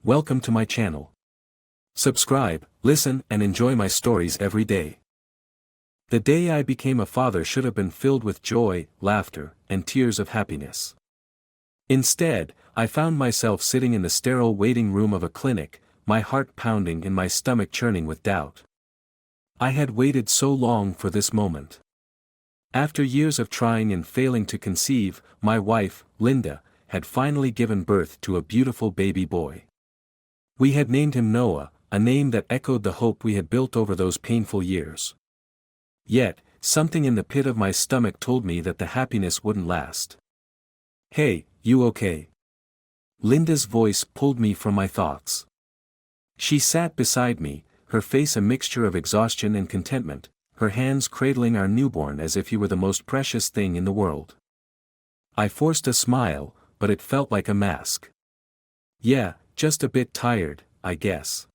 Welcome to my channel. Subscribe, listen, and enjoy my stories every day. The day I became a father should have been filled with joy, laughter, and tears of happiness. Instead, I found myself sitting in the sterile waiting room of a clinic, my heart pounding and my stomach churning with doubt. I had waited so long for this moment. After years of trying and failing to conceive, my wife, Linda, had finally given birth to a beautiful baby boy. We had named him Noah, a name that echoed the hope we had built over those painful years. Yet, something in the pit of my stomach told me that the happiness wouldn't last. "Hey, you okay?" Linda's voice pulled me from my thoughts. She sat beside me, her face a mixture of exhaustion and contentment, her hands cradling our newborn as if he were the most precious thing in the world. I forced a smile, but it felt like a mask. "Yeah, just a bit tired, I guess."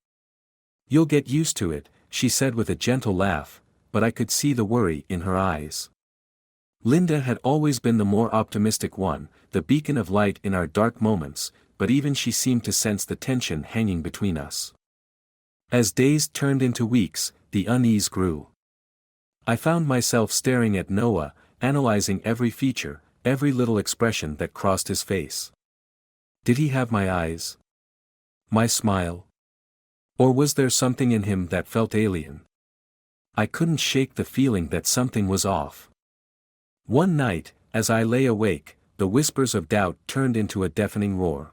"You'll get used to it," she said with a gentle laugh, but I could see the worry in her eyes. Linda had always been the more optimistic one, the beacon of light in our dark moments, but even she seemed to sense the tension hanging between us. As days turned into weeks, the unease grew. I found myself staring at Noah, analyzing every feature, every little expression that crossed his face. Did he have my eyes? My smile? Or was there something in him that felt alien? I couldn't shake the feeling that something was off. One night, as I lay awake, the whispers of doubt turned into a deafening roar.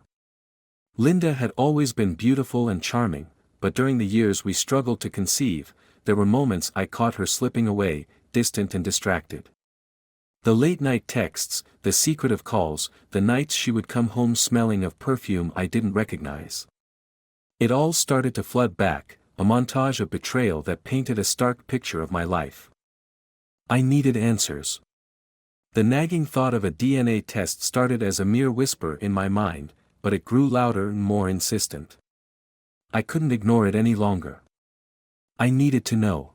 Linda had always been beautiful and charming, but during the years we struggled to conceive, there were moments I caught her slipping away, distant and distracted. The late-night texts, the secretive calls, the nights she would come home smelling of perfume I didn't recognize. It all started to flood back, a montage of betrayal that painted a stark picture of my life. I needed answers. The nagging thought of a DNA test started as a mere whisper in my mind, but it grew louder and more insistent. I couldn't ignore it any longer. I needed to know.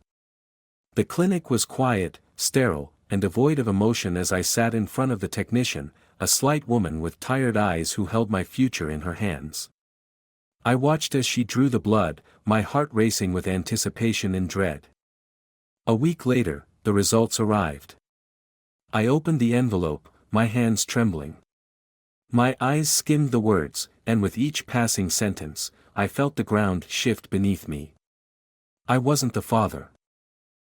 The clinic was quiet, sterile, and devoid of emotion as I sat in front of the technician, a slight woman with tired eyes who held my future in her hands. I watched as she drew the blood, my heart racing with anticipation and dread. A week later, the results arrived. I opened the envelope, my hands trembling. My eyes skimmed the words, and with each passing sentence, I felt the ground shift beneath me. I wasn't the father.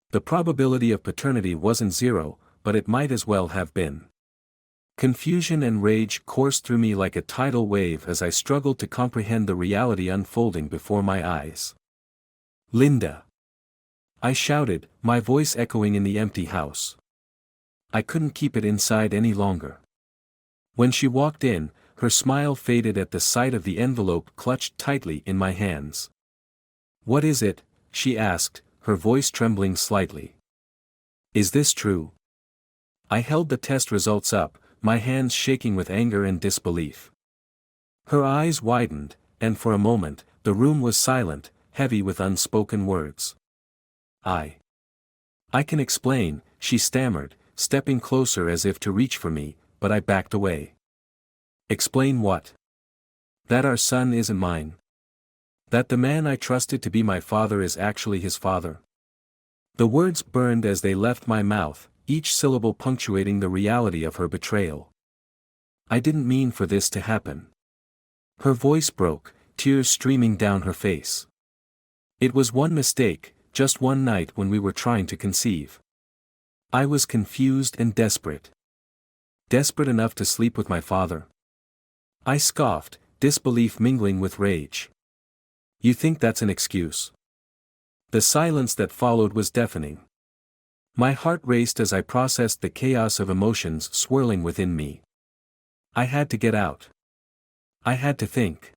The probability of paternity wasn't zero, but it might as well have been. Confusion and rage coursed through me like a tidal wave as I struggled to comprehend the reality unfolding before my eyes. "Linda!" I shouted, my voice echoing in the empty house. I couldn't keep it inside any longer. When she walked in, her smile faded at the sight of the envelope clutched tightly in my hands. "What is it?" she asked, her voice trembling slightly. "Is this true?" I held the test results up, my hands shaking with anger and disbelief. Her eyes widened, and for a moment, the room was silent, heavy with unspoken words. I can explain," she stammered, stepping closer as if to reach for me, but I backed away. "Explain what?" "That our son isn't mine. That the man I trusted to be my father is actually his father." The words burned as they left my mouth, each syllable punctuating the reality of her betrayal. "I didn't mean for this to happen." Her voice broke, tears streaming down her face. "It was one mistake, just one night when we were trying to conceive. I was confused and desperate. Desperate enough to sleep with my father." I scoffed, disbelief mingling with rage. "You think that's an excuse?" The silence that followed was deafening. My heart raced as I processed the chaos of emotions swirling within me. I had to get out. I had to think.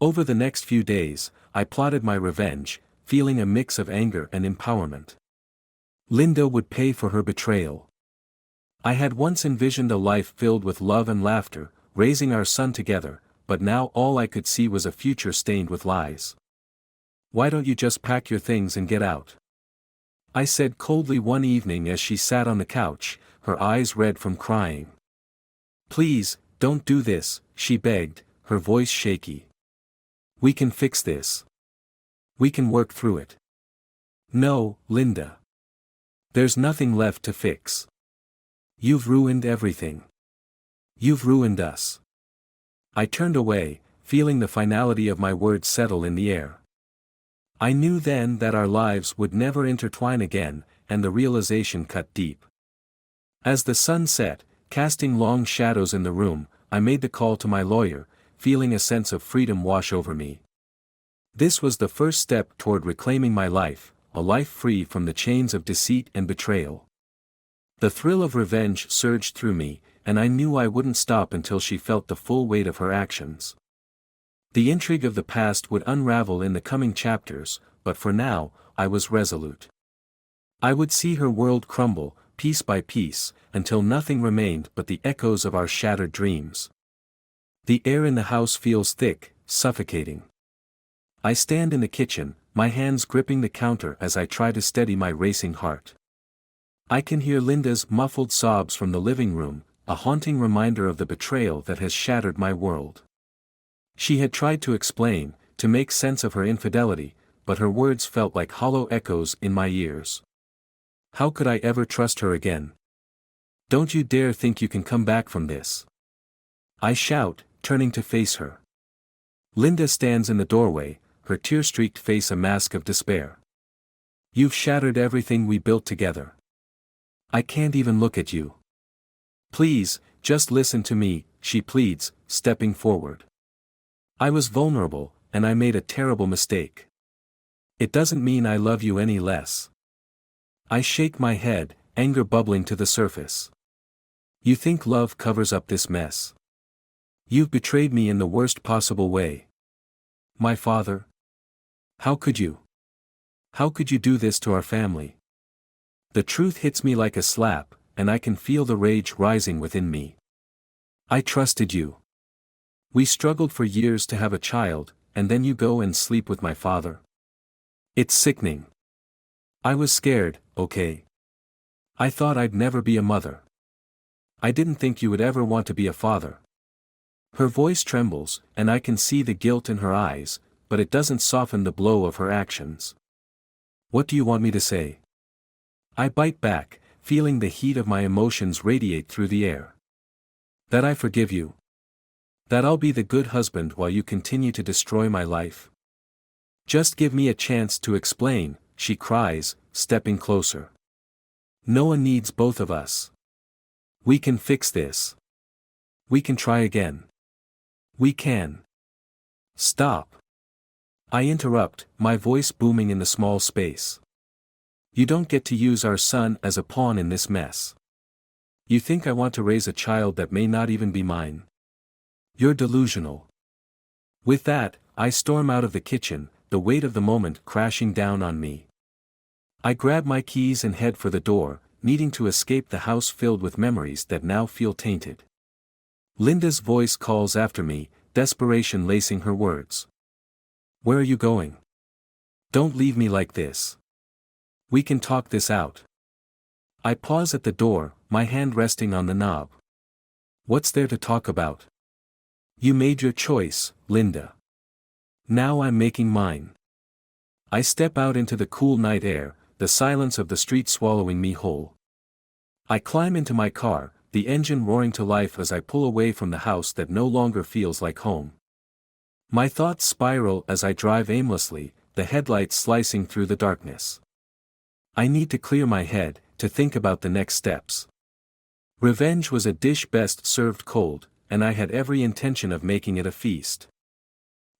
Over the next few days, I plotted my revenge, feeling a mix of anger and empowerment. Linda would pay for her betrayal. I had once envisioned a life filled with love and laughter, raising our son together, but now all I could see was a future stained with lies. "Why don't you just pack your things and get out?" I said coldly one evening as she sat on the couch, her eyes red from crying. "Please, don't do this," she begged, her voice shaky. We can fix this. We can work through it. No, Linda. There's nothing left to fix. You've ruined everything. You've ruined us. I turned away, feeling the finality of my words settle in the air. I knew then that our lives would never intertwine again, and the realization cut deep. As the sun set, casting long shadows in the room, I made the call to my lawyer, feeling a sense of freedom wash over me. This was the first step toward reclaiming my life, a life free from the chains of deceit and betrayal. The thrill of revenge surged through me, and I knew I wouldn't stop until she felt the full weight of her actions. The intrigue of the past would unravel in the coming chapters, but for now, I was resolute. I would see her world crumble, piece by piece, until nothing remained but the echoes of our shattered dreams. The air in the house feels thick, suffocating. I stand in the kitchen, my hands gripping the counter as I try to steady my racing heart. I can hear Linda's muffled sobs from the living room, a haunting reminder of the betrayal that has shattered my world. She had tried to explain, to make sense of her infidelity, but her words felt like hollow echoes in my ears. How could I ever trust her again? Don't you dare think you can come back from this. I shout, turning to face her. Linda stands in the doorway, her tear-streaked face a mask of despair. You've shattered everything we built together. I can't even look at you. Please, just listen to me, she pleads, stepping forward. I was vulnerable, and I made a terrible mistake. It doesn't mean I love you any less. I shake my head, anger bubbling to the surface. You think love covers up this mess? You've betrayed me in the worst possible way. My father? How could you? How could you do this to our family? The truth hits me like a slap, and I can feel the rage rising within me. I trusted you. We struggled for years to have a child, and then you go and sleep with my father. It's sickening. I was scared, okay? I thought I'd never be a mother. I didn't think you would ever want to be a father. Her voice trembles, and I can see the guilt in her eyes, but it doesn't soften the blow of her actions. What do you want me to say? I bite back, feeling the heat of my emotions radiate through the air. That I forgive you. That I'll be the good husband while you continue to destroy my life. Just give me a chance to explain, she cries, stepping closer. No one needs both of us. We can fix this. We can try again. We can. Stop. I interrupt, my voice booming in the small space. You don't get to use our son as a pawn in this mess. You think I want to raise a child that may not even be mine? You're delusional. With that, I storm out of the kitchen, the weight of the moment crashing down on me. I grab my keys and head for the door, needing to escape the house filled with memories that now feel tainted. Linda's voice calls after me, desperation lacing her words. Where are you going? Don't leave me like this. We can talk this out. I pause at the door, my hand resting on the knob. What's there to talk about? You made your choice, Linda. Now I'm making mine. I step out into the cool night air, the silence of the street swallowing me whole. I climb into my car, the engine roaring to life as I pull away from the house that no longer feels like home. My thoughts spiral as I drive aimlessly, the headlights slicing through the darkness. I need to clear my head, to think about the next steps. Revenge was a dish best served cold, and I had every intention of making it a feast.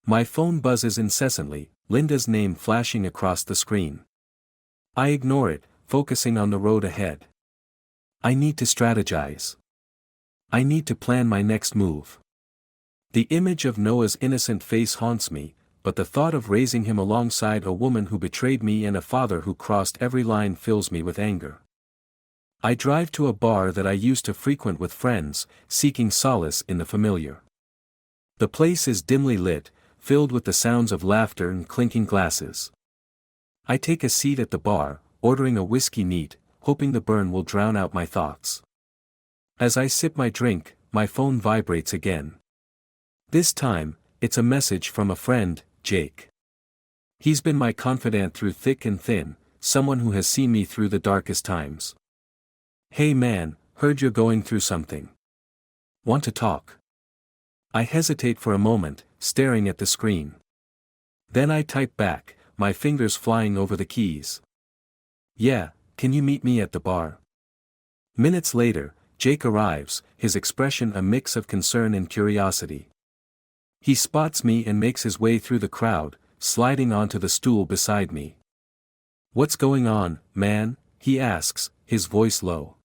My phone buzzes incessantly, Linda's name flashing across the screen. I ignore it, focusing on the road ahead. I need to strategize. I need to plan my next move. The image of Noah's innocent face haunts me, but the thought of raising him alongside a woman who betrayed me and a father who crossed every line fills me with anger. I drive to a bar that I used to frequent with friends, seeking solace in the familiar. The place is dimly lit, filled with the sounds of laughter and clinking glasses. I take a seat at the bar, ordering a whiskey neat, hoping the burn will drown out my thoughts. As I sip my drink, my phone vibrates again. This time, it's a message from a friend, Jake. He's been my confidant through thick and thin, someone who has seen me through the darkest times. Hey man, heard you're going through something. Want to talk? I hesitate for a moment, staring at the screen. Then I type back, my fingers flying over the keys. Yeah, can you meet me at the bar? Minutes later, Jake arrives, his expression a mix of concern and curiosity. He spots me and makes his way through the crowd, sliding onto the stool beside me. What's going on, man? He asks, his voice low.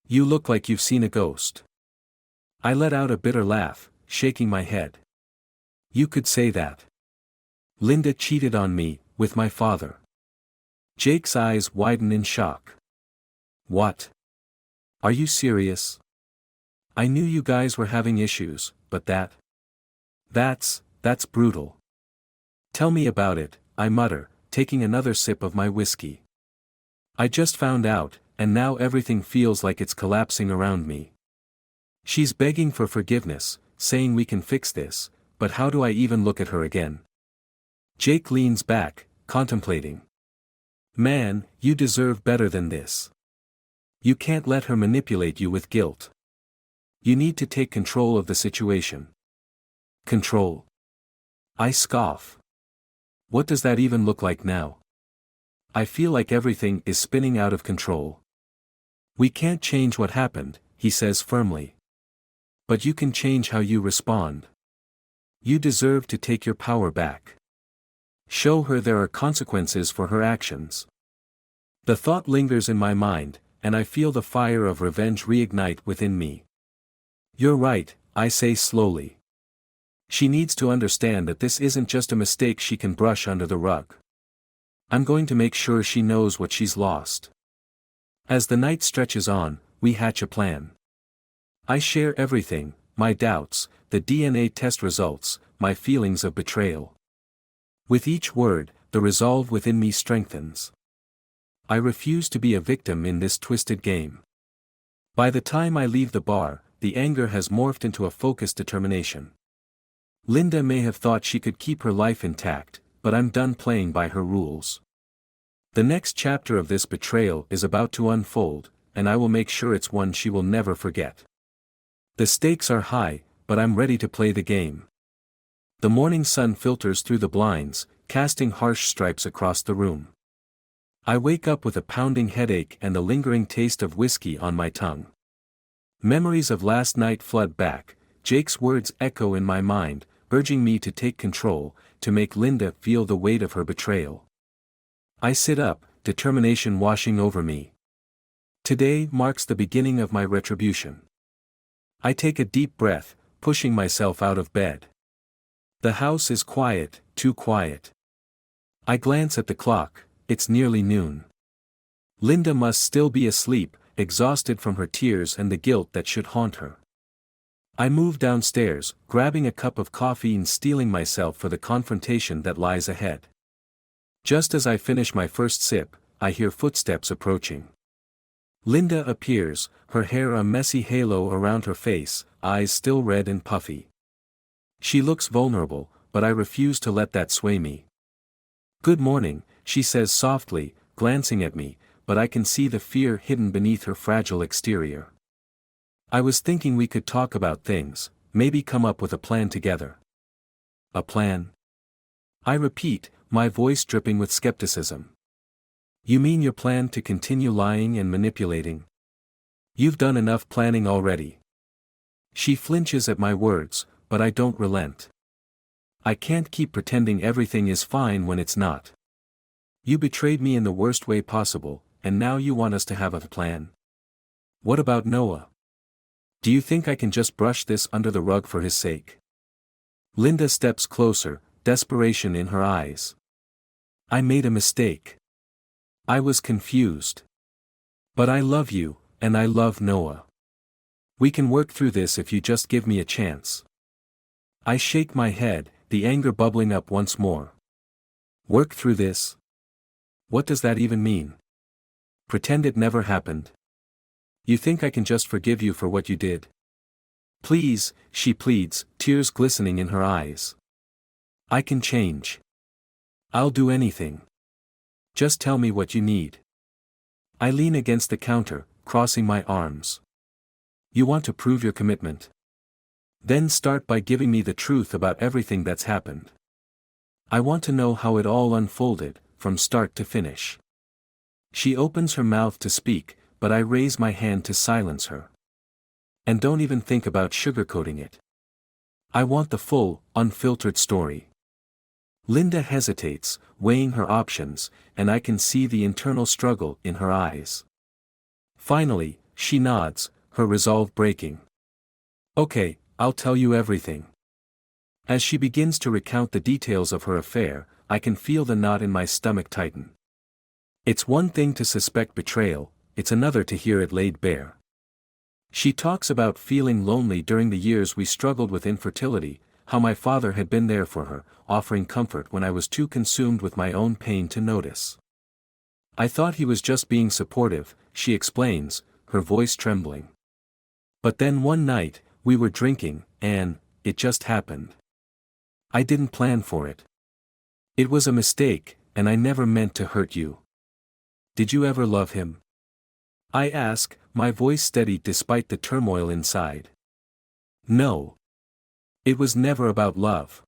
You look like you've seen a ghost. I let out a bitter laugh, shaking my head. You could say that. Linda cheated on me, with my father. Jake's eyes widen in shock. What? Are you serious? I knew you guys were having issues, but that's brutal. Tell me about it, I mutter, taking another sip of my whiskey. I just found out, and now everything feels like it's collapsing around me. She's begging for forgiveness, saying we can fix this, but how do I even look at her again? Jake leans back, contemplating. Man, you deserve better than this. You can't let her manipulate you with guilt. You need to take control of the situation. Control. I scoff. What does that even look like now? I feel like everything is spinning out of control. We can't change what happened, he says firmly. But you can change how you respond. You deserve to take your power back. Show her there are consequences for her actions. The thought lingers in my mind, and I feel the fire of revenge reignite within me. You're right, I say slowly. She needs to understand that this isn't just a mistake she can brush under the rug. I'm going to make sure she knows what she's lost. As the night stretches on, we hatch a plan. I share everything, my doubts, the DNA test results, my feelings of betrayal. With each word, the resolve within me strengthens. I refuse to be a victim in this twisted game. By the time I leave the bar, the anger has morphed into a focused determination. Linda may have thought she could keep her life intact, but I'm done playing by her rules. The next chapter of this betrayal is about to unfold, and I will make sure it's one she will never forget. The stakes are high, but I'm ready to play the game. The morning sun filters through the blinds, casting harsh stripes across the room. I wake up with a pounding headache and the lingering taste of whiskey on my tongue. Memories of last night flood back, Jake's words echo in my mind, urging me to take control, to make Linda feel the weight of her betrayal. I sit up, determination washing over me. Today marks the beginning of my retribution. I take a deep breath, pushing myself out of bed. The house is quiet, too quiet. I glance at the clock, it's nearly noon. Linda must still be asleep, exhausted from her tears and the guilt that should haunt her. I move downstairs, grabbing a cup of coffee and steeling myself for the confrontation that lies ahead. Just as I finish my first sip, I hear footsteps approaching. Linda appears, her hair a messy halo around her face, eyes still red and puffy. She looks vulnerable, but I refuse to let that sway me. Good morning, she says softly, glancing at me, but I can see the fear hidden beneath her fragile exterior. I was thinking we could talk about things, maybe come up with a plan together. A plan? I repeat, my voice dripping with skepticism. You mean your plan to continue lying and manipulating? You've done enough planning already. She flinches at my words, but I don't relent. I can't keep pretending everything is fine when it's not. You betrayed me in the worst way possible, and now you want us to have a plan. What about Noah? Do you think I can just brush this under the rug for his sake? Linda steps closer, desperation in her eyes. I made a mistake. I was confused. But I love you, and I love Noah. We can work through this if you just give me a chance. I shake my head, the anger bubbling up once more. Work through this? What does that even mean? Pretend it never happened? You think I can just forgive you for what you did? Please, she pleads, tears glistening in her eyes. I can change. I'll do anything. Just tell me what you need. I lean against the counter, crossing my arms. You want to prove your commitment? Then start by giving me the truth about everything that's happened. I want to know how it all unfolded, from start to finish. She opens her mouth to speak, but I raise my hand to silence her. And don't even think about sugarcoating it. I want the full, unfiltered story. Linda hesitates, weighing her options, and I can see the internal struggle in her eyes. Finally, she nods, her resolve breaking. Okay, I'll tell you everything. As she begins to recount the details of her affair, I can feel the knot in my stomach tighten. It's one thing to suspect betrayal, it's another to hear it laid bare. She talks about feeling lonely during the years we struggled with infertility, how my father had been there for her, offering comfort when I was too consumed with my own pain to notice. I thought he was just being supportive, she explains, her voice trembling. But then one night, we were drinking, and it just happened. I didn't plan for it. It was a mistake, and I never meant to hurt you. Did you ever love him? I ask, my voice steady despite the turmoil inside. No. It was never about love.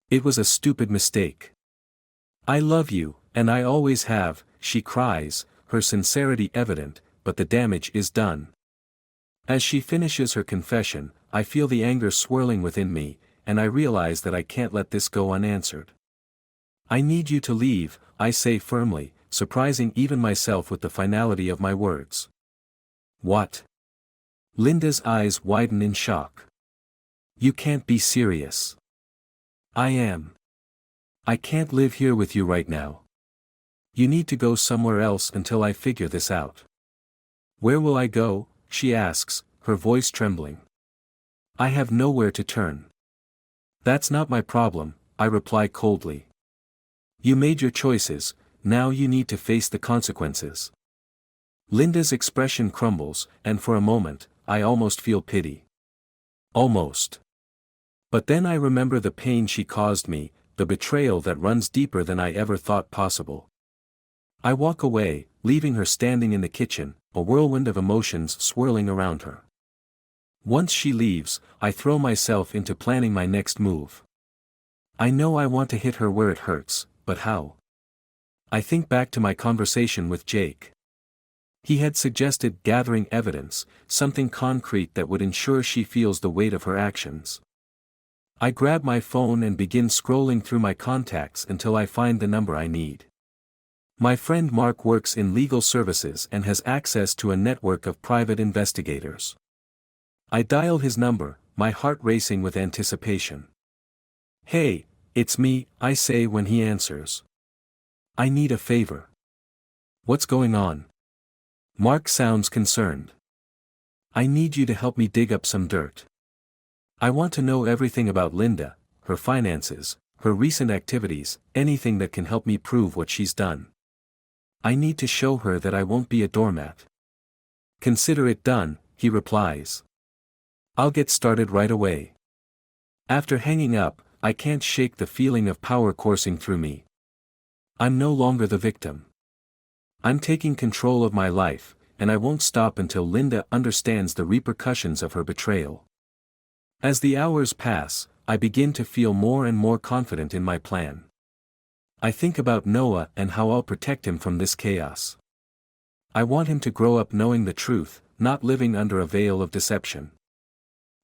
It was a stupid mistake. I love you, and I always have, she cries, her sincerity evident, but the damage is done. As she finishes her confession, I feel the anger swirling within me, and I realize that I can't let this go unanswered. I need you to leave, I say firmly, surprising even myself with the finality of my words. What? Linda's eyes widen in shock. You can't be serious. I am. I can't live here with you right now. You need to go somewhere else until I figure this out. Where will I go? She asks, her voice trembling. I have nowhere to turn. That's not my problem, I reply coldly. You made your choices, now you need to face the consequences. Linda's expression crumbles, and for a moment, I almost feel pity. Almost. But then I remember the pain she caused me, the betrayal that runs deeper than I ever thought possible. I walk away, leaving her standing in the kitchen, a whirlwind of emotions swirling around her. Once she leaves, I throw myself into planning my next move. I know I want to hit her where it hurts, but how? I think back to my conversation with Jake. He had suggested gathering evidence, something concrete that would ensure she feels the weight of her actions. I grab my phone and begin scrolling through my contacts until I find the number I need. My friend Mark works in legal services and has access to a network of private investigators. I dial his number, my heart racing with anticipation. Hey, it's me, I say when he answers. I need a favor. What's going on? Mark sounds concerned. I need you to help me dig up some dirt. I want to know everything about Linda, her finances, her recent activities, anything that can help me prove what she's done. I need to show her that I won't be a doormat. Consider it done, he replies. I'll get started right away. After hanging up, I can't shake the feeling of power coursing through me. I'm no longer the victim. I'm taking control of my life, and I won't stop until Linda understands the repercussions of her betrayal. As the hours pass, I begin to feel more and more confident in my plan. I think about Noah and how I'll protect him from this chaos. I want him to grow up knowing the truth, not living under a veil of deception.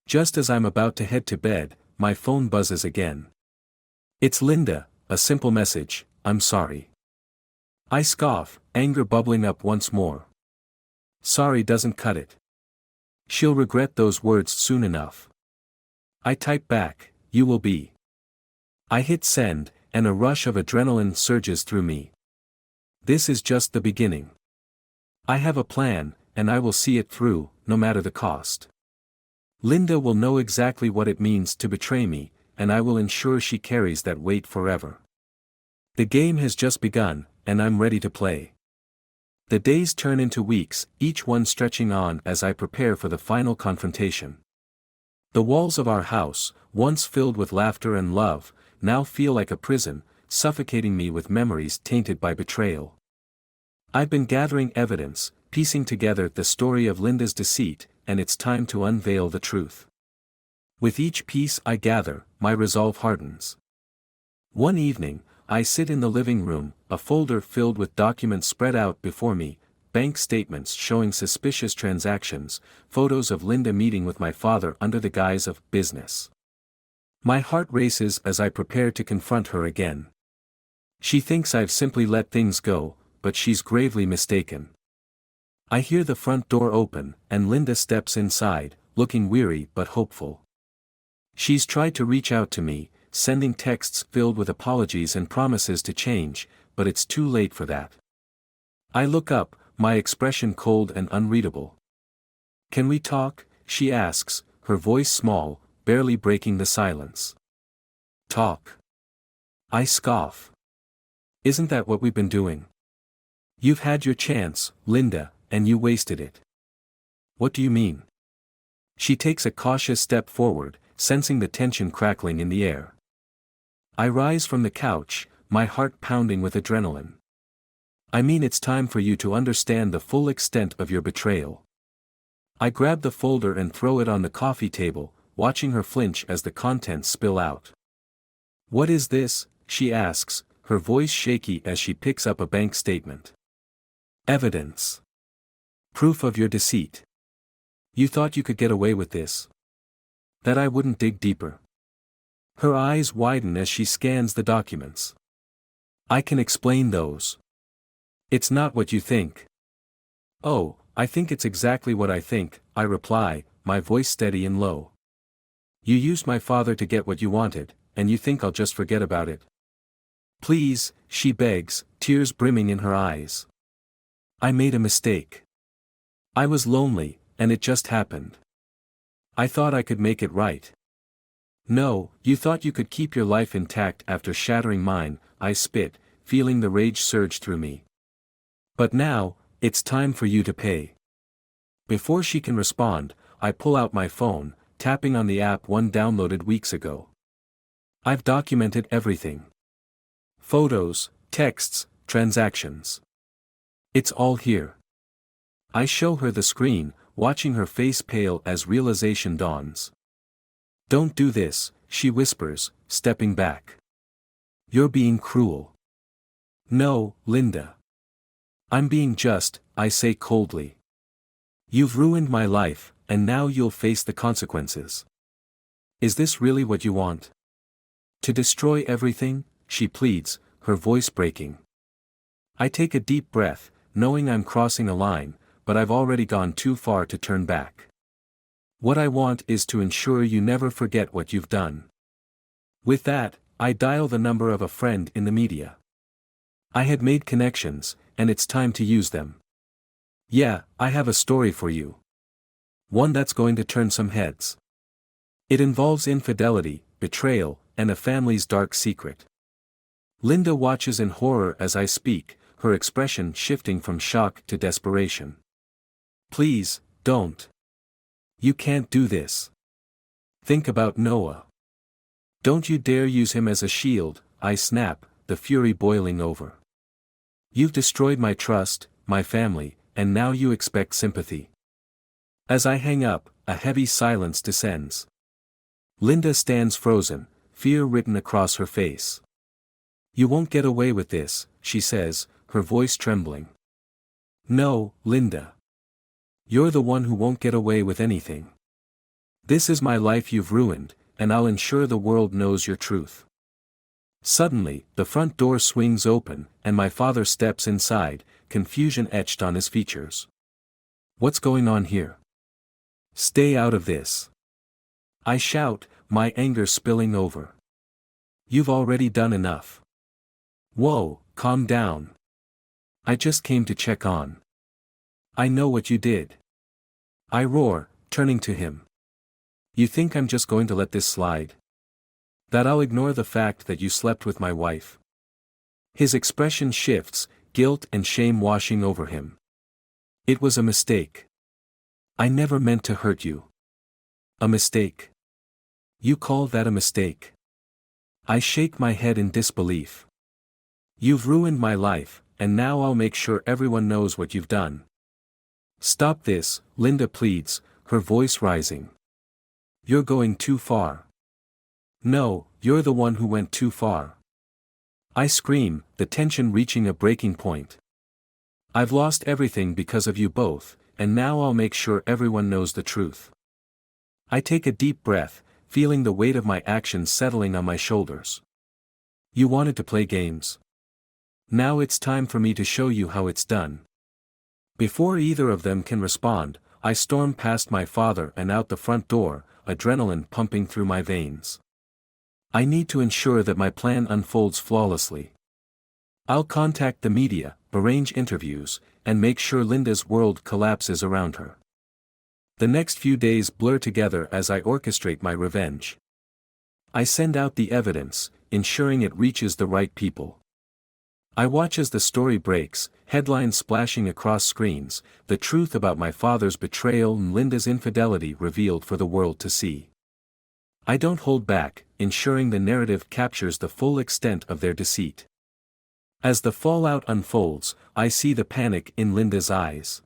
Just as I'm about to head to bed, my phone buzzes again. It's Linda, a simple message, I'm sorry. I scoff, anger bubbling up once more. Sorry doesn't cut it. She'll regret those words soon enough. I type back, you will be. I hit send, and a rush of adrenaline surges through me. This is just the beginning. I have a plan, and I will see it through, no matter the cost. Linda will know exactly what it means to betray me, and I will ensure she carries that weight forever. The game has just begun, and I'm ready to play. The days turn into weeks, each one stretching on as I prepare for the final confrontation. The walls of our house, once filled with laughter and love, now feel like a prison, suffocating me with memories tainted by betrayal. I've been gathering evidence, piecing together the story of Linda's deceit, and it's time to unveil the truth. With each piece I gather, my resolve hardens. One evening, I sit in the living room, a folder filled with documents spread out before me, bank statements showing suspicious transactions, photos of Linda meeting with my father under the guise of business. My heart races as I prepare to confront her again. She thinks I've simply let things go, but she's gravely mistaken. I hear the front door open, and Linda steps inside, looking weary but hopeful. She's tried to reach out to me, sending texts filled with apologies and promises to change, but it's too late for that. I look up, my expression cold and unreadable. "Can we talk?" she asks, her voice small, barely breaking the silence. "Talk?" I scoff. "Isn't that what we've been doing? You've had your chance, Linda, and you wasted it." "What do you mean?" She takes a cautious step forward, sensing the tension crackling in the air. I rise from the couch, my heart pounding with adrenaline. "I mean, it's time for you to understand the full extent of your betrayal." I grab the folder and throw it on the coffee table, watching her flinch as the contents spill out. "What is this?" she asks, her voice shaky as she picks up a bank statement. "Evidence. Proof of your deceit. You thought you could get away with this? That I wouldn't dig deeper?" Her eyes widen as she scans the documents. "I can explain those. It's not what you think." "Oh, I think it's exactly what I think," I reply, my voice steady and low. "You used my father to get what you wanted, and you think I'll just forget about it?" "Please," she begs, tears brimming in her eyes. "I made a mistake. I was lonely, and it just happened. I thought I could make it right." "No, you thought you could keep your life intact after shattering mine," I spit, feeling the rage surge through me. "But now, it's time for you to pay." Before she can respond, I pull out my phone, tapping on the app one downloaded weeks ago. I've documented everything. Photos, texts, transactions. It's all here. I show her the screen, watching her face pale as realization dawns. "Don't do this," she whispers, stepping back. "You're being cruel." "No, Linda. I'm being just," I say coldly. "You've ruined my life, and now you'll face the consequences. Is this really what you want? To destroy everything?" she pleads, her voice breaking. I take a deep breath, knowing I'm crossing a line, but I've already gone too far to turn back. "What I want is to ensure you never forget what you've done." With that, I dial the number of a friend in the media. I had made connections, and it's time to use them. "Yeah, I have a story for you. One that's going to turn some heads. It involves infidelity, betrayal, and a family's dark secret." Linda watches in horror as I speak, her expression shifting from shock to desperation. "Please, don't. You can't do this. Think about Noah. Don't you dare use him as a shield," I snap, the fury boiling over. "You've destroyed my trust, my family, and now you expect sympathy." As I hang up, a heavy silence descends. Linda stands frozen, fear written across her face. "You won't get away with this," she says, her voice trembling. "No, Linda. You're the one who won't get away with anything. This is my life you've ruined, and I'll ensure the world knows your truth." Suddenly, the front door swings open, and my father steps inside, confusion etched on his features. "What's going on here? Stay out of this." I shout, my anger spilling over. "You've already done enough." "Whoa, calm down. I just came to check on." "I know what you did." I roar, turning to him. "You think I'm just going to let this slide? That I'll ignore the fact that you slept with my wife?" His expression shifts, guilt and shame washing over him. "It was a mistake. I never meant to hurt you." "A mistake? You call that a mistake?" I shake my head in disbelief. You've ruined my life, and now I'll make sure everyone knows what you've done. Stop this, Linda pleads, her voice rising. You're going too far. No, you're the one who went too far. I scream, the tension reaching a breaking point. I've lost everything because of you both, and now I'll make sure everyone knows the truth. I take a deep breath, feeling the weight of my actions settling on my shoulders. You wanted to play games. Now it's time for me to show you how it's done. Before either of them can respond, I storm past my father and out the front door, adrenaline pumping through my veins. I need to ensure that my plan unfolds flawlessly. I'll contact the media, arrange interviews, and make sure Linda's world collapses around her. The next few days blur together as I orchestrate my revenge. I send out the evidence, ensuring it reaches the right people. I watch as the story breaks, headlines splashing across screens, the truth about my father's betrayal and Linda's infidelity revealed for the world to see. I don't hold back, ensuring the narrative captures the full extent of their deceit. As the fallout unfolds, I see the panic in Linda's eyes.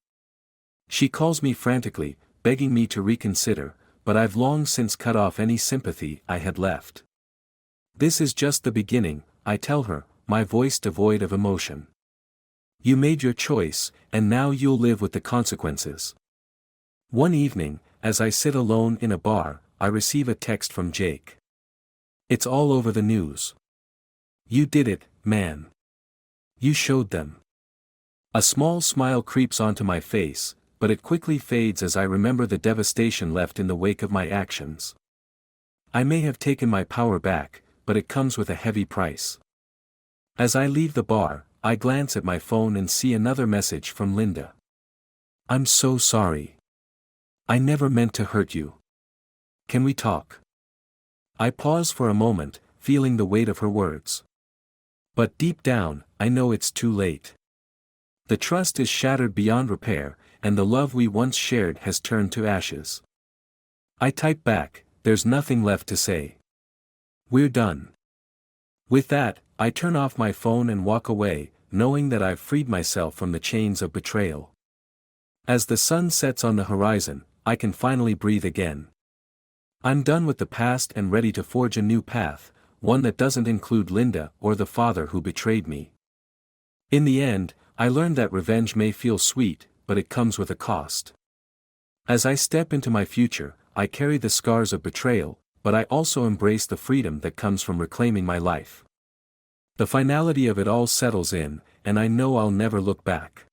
She calls me frantically, begging me to reconsider, but I've long since cut off any sympathy I had left. This is just the beginning, I tell her, my voice devoid of emotion. You made your choice, and now you'll live with the consequences. One evening, as I sit alone in a bar, I receive a text from Jake. It's all over the news. You did it, man. You showed them. A small smile creeps onto my face, but it quickly fades as I remember the devastation left in the wake of my actions. I may have taken my power back, but it comes with a heavy price. As I leave the bar, I glance at my phone and see another message from Linda. I'm so sorry. I never meant to hurt you. Can we talk? I pause for a moment, feeling the weight of her words. But deep down, I know it's too late. The trust is shattered beyond repair, and the love we once shared has turned to ashes. I type back, there's nothing left to say. We're done. With that, I turn off my phone and walk away, knowing that I've freed myself from the chains of betrayal. As the sun sets on the horizon, I can finally breathe again. I'm done with the past and ready to forge a new path, one that doesn't include Linda or the father who betrayed me. In the end, I learned that revenge may feel sweet, but it comes with a cost. As I step into my future, I carry the scars of betrayal, but I also embrace the freedom that comes from reclaiming my life. The finality of it all settles in, and I know I'll never look back.